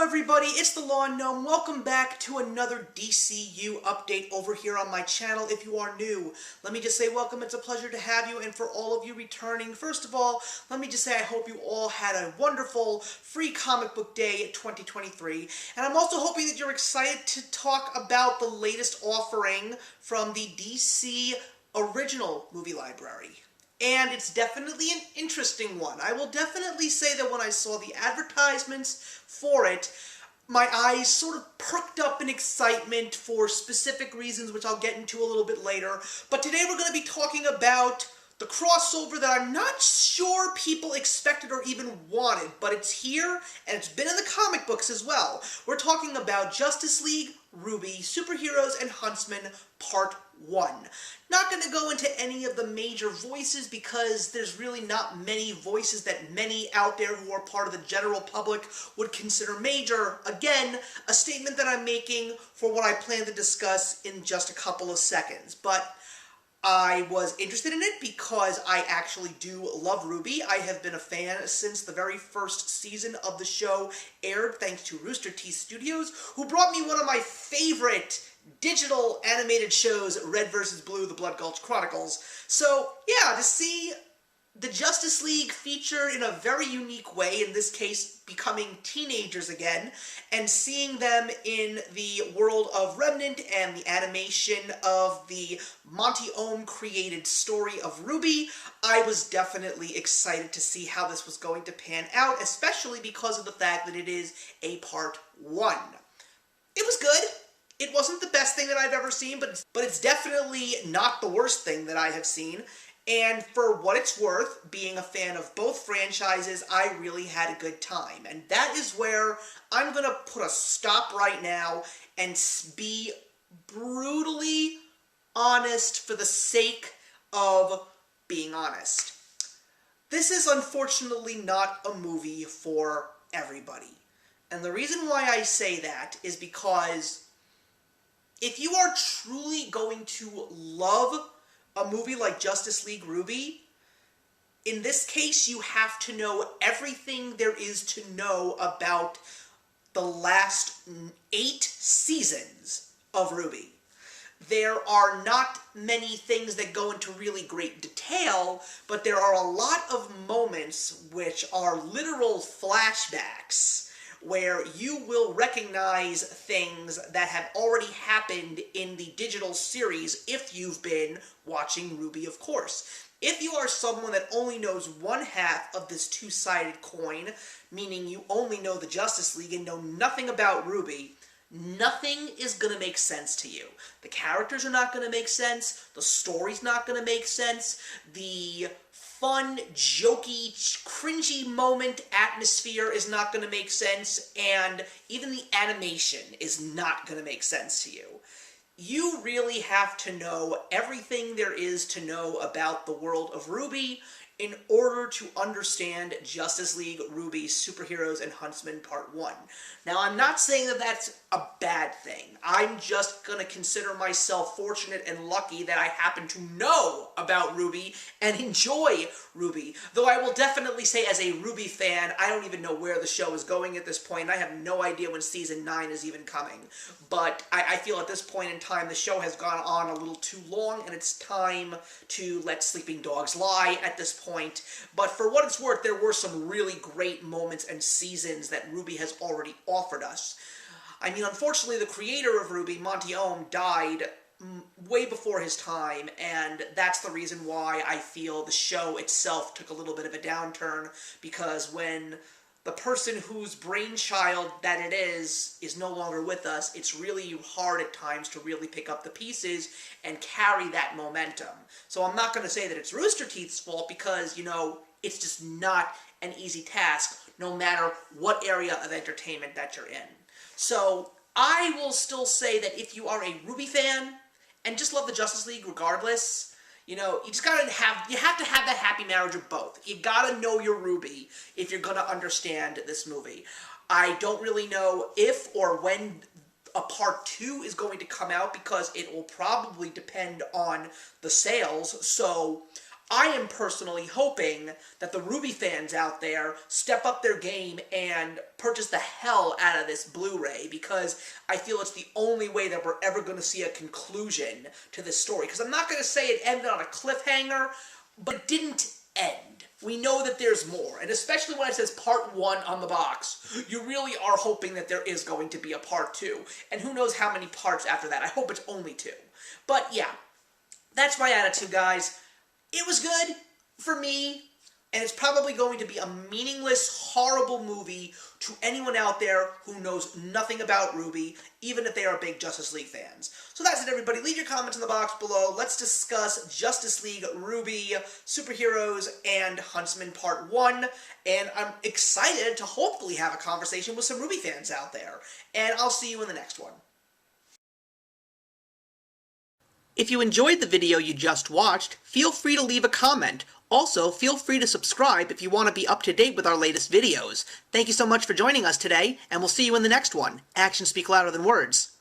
everybody, it's the Lawn Gnome. Welcome back to another DCU update over here on my channel. If you are new, let me just say welcome. It's a pleasure to have you, and for all of you returning, first of all, let me just say I hope you all had a wonderful free comic book day 2023, and I'm also hoping that you're excited to talk about the latest offering from the DC original movie library. And it's definitely an interesting one. I will definitely say that when I saw the advertisements for it, my eyes sort of perked up in excitement for specific reasons, which I'll get into a little bit later. But today we're going to be talking about the crossover that I'm not sure people expected or even wanted, but it's here, and it's been in the comic books as well. We're talking about Justice League, RWBY, Superheroes, and Huntsmen, Part 1. Not going to go into any of the major voices because there's really not many voices that many out there who are part of the general public would consider major. Again, a statement that I'm making for what I plan to discuss in just a couple of seconds. But I was interested in it because I actually do love RWBY. I have been a fan since the very first season of the show aired, thanks to Rooster Teeth Studios, who brought me one of my favorite digital animated shows, Red vs. Blue, The Blood Gulch Chronicles. So, yeah, to see the Justice League featured in a very unique way, in this case becoming teenagers again, and seeing them in the world of Remnant and the animation of the Monty Oum created story of RWBY, I was definitely excited to see how this was going to pan out, especially because of the fact that it is a Part 1. It was good. It wasn't the best thing that I've ever seen, but it's definitely not the worst thing that I have seen. And for what it's worth, being a fan of both franchises, I really had a good time. And that is where I'm going to put a stop right now and be brutally honest for the sake of being honest. This is unfortunately not a movie for everybody. And the reason why I say that is because if you are truly going to love a movie like Justice League RWBY, in this case you have to know everything there is to know about the last 8 seasons of RWBY. There are not many things that go into really great detail, but there are a lot of moments which are literal flashbacks where you will recognize things that have already happened in the digital series if you've been watching RWBY, of course. If you are someone that only knows one half of this two-sided coin, meaning you only know the Justice League and know nothing about RWBY, nothing is going to make sense to you. The characters are not going to make sense, the story's not going to make sense, the fun, jokey, cringy moment atmosphere is not going to make sense, and even the animation is not going to make sense to you. You really have to know everything there is to know about the world of RWBY in order to understand Justice League, RWBY, Superheroes, and Huntsmen Part 1. Now, I'm not saying that that's a bad thing. I'm just going to consider myself fortunate and lucky that I happen to know about RWBY and enjoy RWBY. Though I will definitely say, as a RWBY fan, I don't even know where the show is going at this point, and I have no idea when Season 9 is even coming. But I feel at this point in time, the show has gone on a little too long, and it's time to let sleeping dogs lie at this point. But for what it's worth, there were some really great moments and seasons that RWBY has already offered us. I mean, unfortunately, the creator of RWBY, Monty Oum, died way before his time, and that's the reason why I feel the show itself took a little bit of a downturn, because when the person whose brainchild that it is no longer with us, it's really hard at times to really pick up the pieces and carry that momentum. So I'm not going to say that it's Rooster Teeth's fault, because, you know, it's just not an easy task, no matter what area of entertainment that you're in. So I will still say that if you are a RWBY fan and just love the Justice League regardless, you know, you have to have that happy marriage of both. You gotta know your RWBY if you're gonna understand this movie. I don't really know if or when a Part 2 is going to come out, because it will probably depend on the sales. So I am personally hoping that the RWBY fans out there step up their game and purchase the hell out of this Blu-ray, because I feel it's the only way that we're ever going to see a conclusion to this story. Because I'm not going to say it ended on a cliffhanger, but it didn't end. We know that there's more, and especially when it says part 1 on the box, you really are hoping that there is going to be a part 2. And who knows how many parts after that. I hope it's only 2. But yeah, that's my attitude, guys. It was good for me, and it's probably going to be a meaningless, horrible movie to anyone out there who knows nothing about RWBY, even if they are big Justice League fans. So that's it, everybody. Leave your comments in the box below. Let's discuss Justice League, RWBY, Superheroes, and Huntsmen Part 1. And I'm excited to hopefully have a conversation with some RWBY fans out there. And I'll see you in the next one. If you enjoyed the video you just watched, feel free to leave a comment. Also, feel free to subscribe if you want to be up to date with our latest videos. Thank you so much for joining us today, and we'll see you in the next one. Actions speak louder than words.